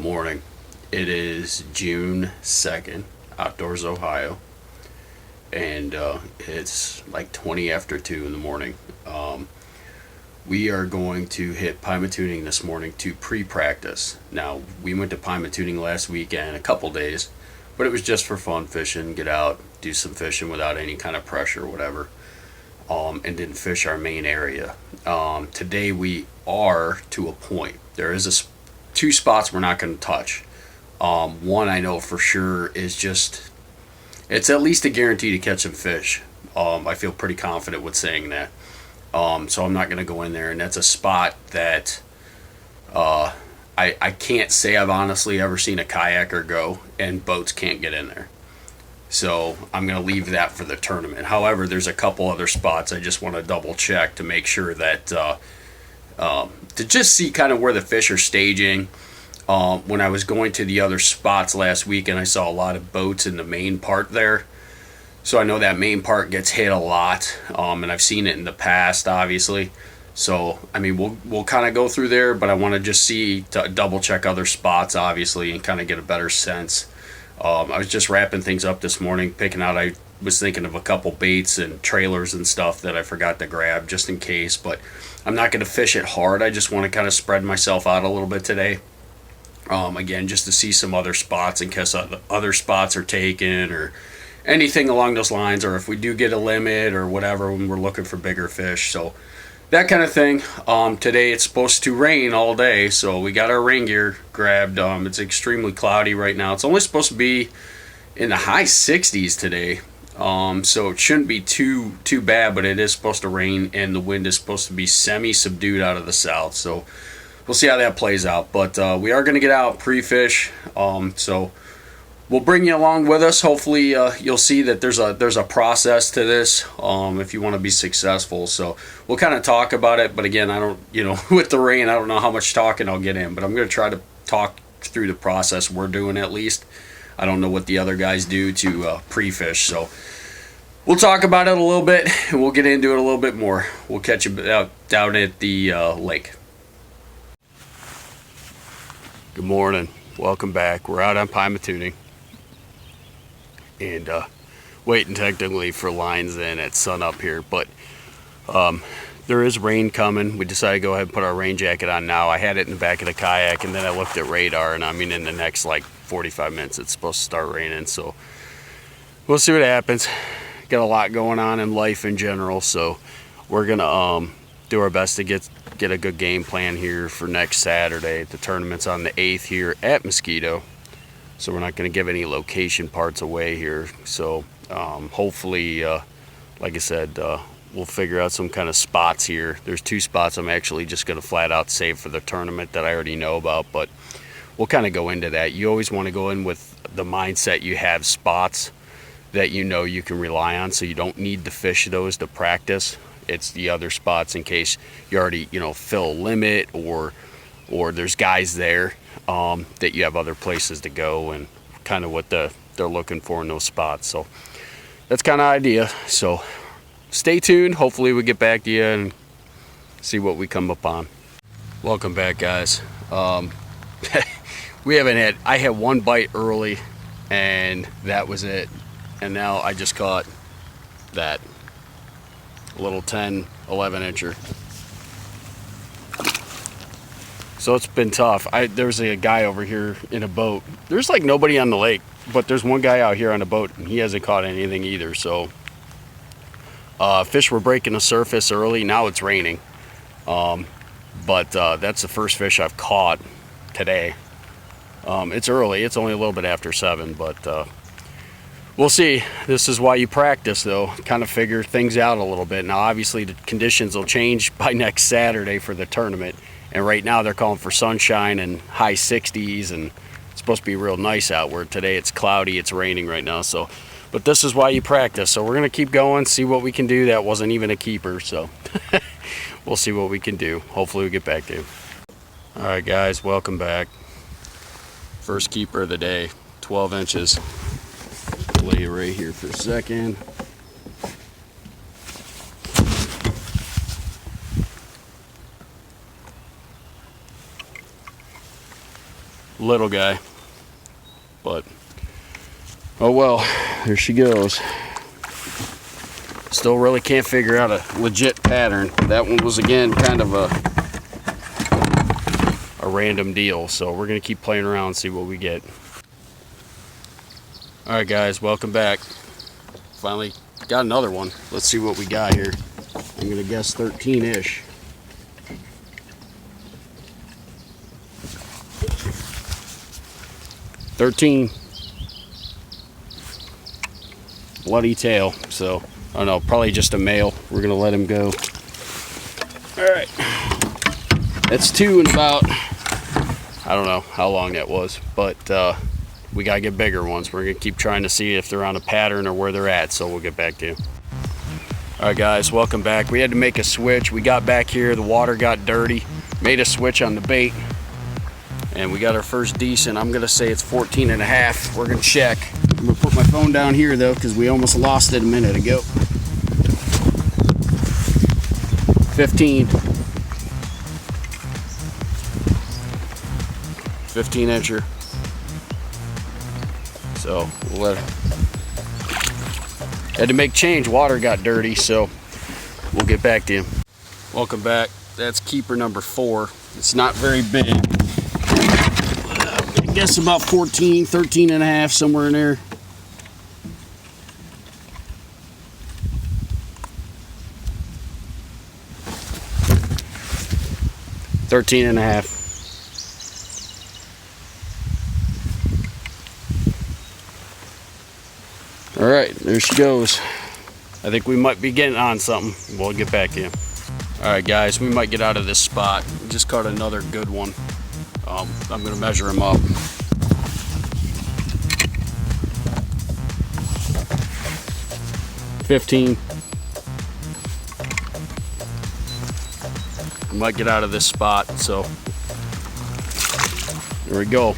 morning. It is June 2nd, Outdoors, Ohio, and it's like 20 after 2 in the morning. We are going to hit Pymatuning this morning to pre-practice. Now, we went to Pymatuning last weekend, a couple days, but it was just for fun fishing, get out, do some fishing without any kind of pressure or whatever, and didn't fish our main area. Today we are to a point. There is two spots we're not going to touch. One I know for sure is just, it's at least a guarantee to catch some fish. I feel pretty confident with saying that. So I'm not going to go in there, and that's a spot that I can't say I've honestly ever seen a kayaker go, and boats can't get in there. So I'm going to leave that for the tournament. However, there's a couple other spots I just want to double check to make sure that to just see kind of where the fish are staging. When I was going to the other spots last week, and I saw a lot of boats in the main part there. So I know that main part gets hit a lot, and I've seen it in the past, obviously. So, I mean, we'll kind of go through there, but I want to just see, to double check other spots, obviously, and kind of get a better sense. I was just wrapping things up this morning, picking out, I was thinking of a couple baits and trailers and stuff that I forgot to grab just in case, but I'm not going to fish it hard. I just want to kind of spread myself out a little bit today. Again, just to see some other spots in case other spots are taken or anything along those lines, or if we do get a limit or whatever when we're looking for bigger fish. So that kind of thing. Today it's supposed to rain all day, so we got our rain gear grabbed. It's extremely cloudy right now. It's only supposed to be in the high 60s today, so it shouldn't be too bad, but it is supposed to rain, and the wind is supposed to be semi-subdued out of the south, so we'll see how that plays out. But we are going to get out pre-fish, so we'll bring you along with us. Hopefully you'll see that there's a process to this if you want to be successful. So we'll kind of talk about it, but again, I don't, with the rain, I don't know how much talking I'll get in, but I'm going to try to talk through the process we're doing at least. I don't know what the other guys do to pre-fish, so we'll talk about it a little bit, and we'll get into it a little bit more. We'll catch you out down at the lake. Good morning. Welcome back. We're out on Pymatuning and waiting technically for lines in at sun up here, but there is rain coming. We decided to go ahead and put our rain jacket on now. I had it in the back of the kayak, and then I looked at radar, and I mean in the next like 45 minutes it's supposed to start raining, so we'll see what happens. Got a lot going on in life in general, so we're gonna do our best to get a good game plan here for next Saturday. The tournament's on the 8th here at Mosquito, so we're not going to give any location parts away here. So hopefully, like I said, we'll figure out some kind of spots here. There's two spots I'm actually just going to flat out save for the tournament that I already know about, but we'll kind of go into that. You always want to go in with the mindset you have spots that you can rely on, so you don't need to fish those to practice. It's the other spots in case you already fill a limit, or there's guys there that you have other places to go, and kind of what they're looking for in those spots. So that's kind of idea. So stay tuned. Hopefully we get back to you and see what we come upon. Welcome back, guys. I had one bite early, and that was it. And now I just caught that little 10-11 incher. So it's been tough. There's a guy over here in a boat. There's like nobody on the lake, but there's one guy out here on a boat, and he hasn't caught anything either. So fish were breaking the surface early. Now it's raining, but that's the first fish I've caught today. It's early. It's only a little bit after 7, but we'll see. This is why you practice, though. Kind of figure things out a little bit. Now, obviously, the conditions will change by next Saturday for the tournament. And right now, they're calling for sunshine and high 60s, and it's supposed to be real nice out. Where today it's cloudy, it's raining right now. So, but this is why you practice. So we're gonna keep going, see what we can do. That wasn't even a keeper, so we'll see what we can do. Hopefully, we get back to you. All right, guys, welcome back. First keeper of the day, 12 inches. Lay it right here for a second. little guy. But, oh well, there she goes. Still really can't figure out a legit pattern. That one was, again, kind of a random deal. So we're going to keep playing around and see what we get. Alright guys, welcome back. Finally got another one. Let's see what we got here. I'm going to guess 13-ish. $13. Bloody tail. So, I don't know, probably just a male. We're going to let him go. Alright. That's 2 in about, I don't know how long that was, but we got to get bigger ones. We're going to keep trying to see if they're on a pattern or where they're at, so we'll get back to you. Alright guys, welcome back. We had to make a switch. We got back here, the water got dirty, made a switch on the bait, and we got our first decent. I'm going to say it's 14 and a half. We're going to check. I'm going to put my phone down here though, because we almost lost it a minute ago. 15. 15-incher. So we'll let it. Had to make change. Water got dirty, so we'll get back to you. Welcome back. That's keeper number 4. It's not very big. I guess about 14, 13 and a half, somewhere in there. $13 and a half. All right, there she goes. I think we might be getting on something. We'll get back to you. All right, guys, we might get out of this spot. We just caught another good one. I'm gonna measure him up. $15. We might get out of this spot, so there we go.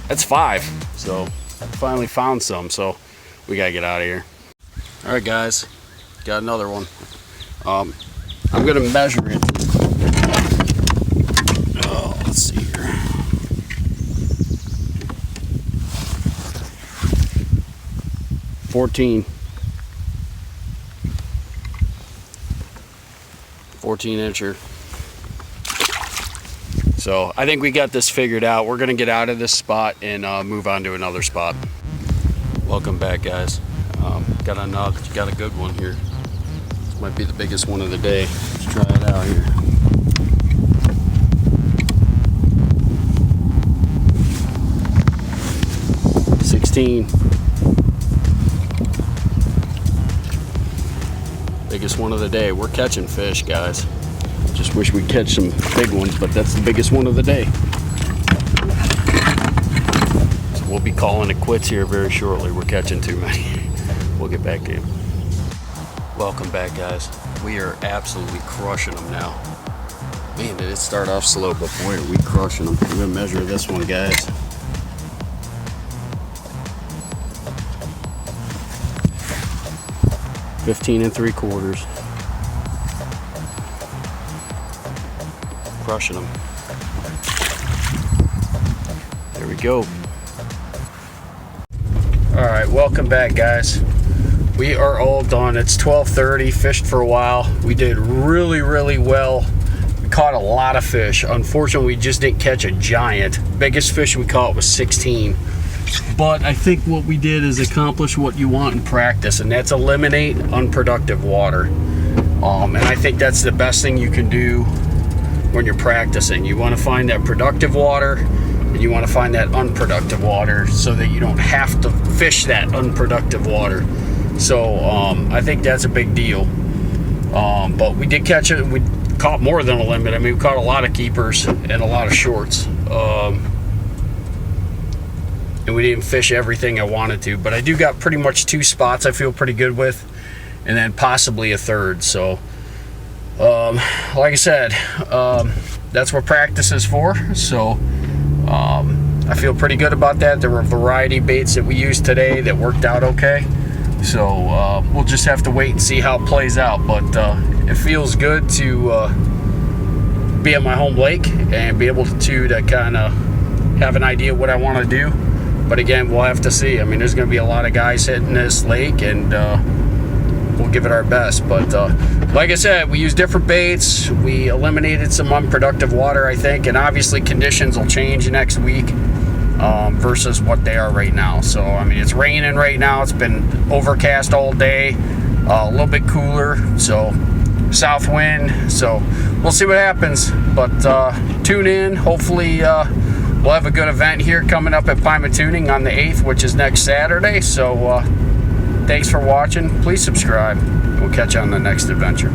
That's 5. So finally found some, so we gotta get out of here. All right, guys, got another one. I'm gonna measure it. Oh, let's see here. $14 incher. So I think we got this figured out. We're gonna get out of this spot and move on to another spot. Welcome back, guys. Got a good one here. This might be the biggest one of the day. Let's try it out here. $16. Biggest one of the day. We're catching fish, guys. Just wish we'd catch some big ones, but that's the biggest one of the day. So we'll be calling it quits here very shortly. We're catching too many. We'll get back to you. Welcome back, guys. We are absolutely crushing them now. Man, did it start off slow, but boy, are we crushing them. We're gonna measure this one, guys. $15 3/4. Crushing them. There we go. All right, welcome back, guys. We are all done. It's 12:30. Fished for a while. We did really, really well. We caught a lot of fish. Unfortunately, we just didn't catch a giant. Biggest fish we caught was 16. But I think what we did is accomplish what you want in practice, and that's eliminate unproductive water. And I think that's the best thing you can do when you're practicing. You want to find that productive water, and you want to find that unproductive water so that you don't have to fish that unproductive water. So I think that's a big deal. But we did catch it. We caught more than a limit. I mean, we caught a lot of keepers and a lot of shorts. And we didn't fish everything I wanted to, but I do got pretty much 2 spots I feel pretty good with, and then possibly a third. So like I said, that's what practice is for. So I feel pretty good about that. There were a variety of baits that we used today that worked out okay. So we'll just have to wait and see how it plays out. But it feels good to be at my home lake and be able to kind of have an idea what I want to do. But again, we'll have to see. I mean, there's going to be a lot of guys hitting this lake, and we'll give it our best. But like I said, we use different baits. We eliminated some unproductive water, I think, and obviously conditions will change next week versus what they are right now. So, I mean, it's raining right now. It's been overcast all day, a little bit cooler, so south wind. So we'll see what happens. But tune in. Hopefully we'll have a good event here coming up at Pymatuning on the 8th, which is next Saturday. So thanks for watching. Please subscribe. We'll catch you on the next adventure.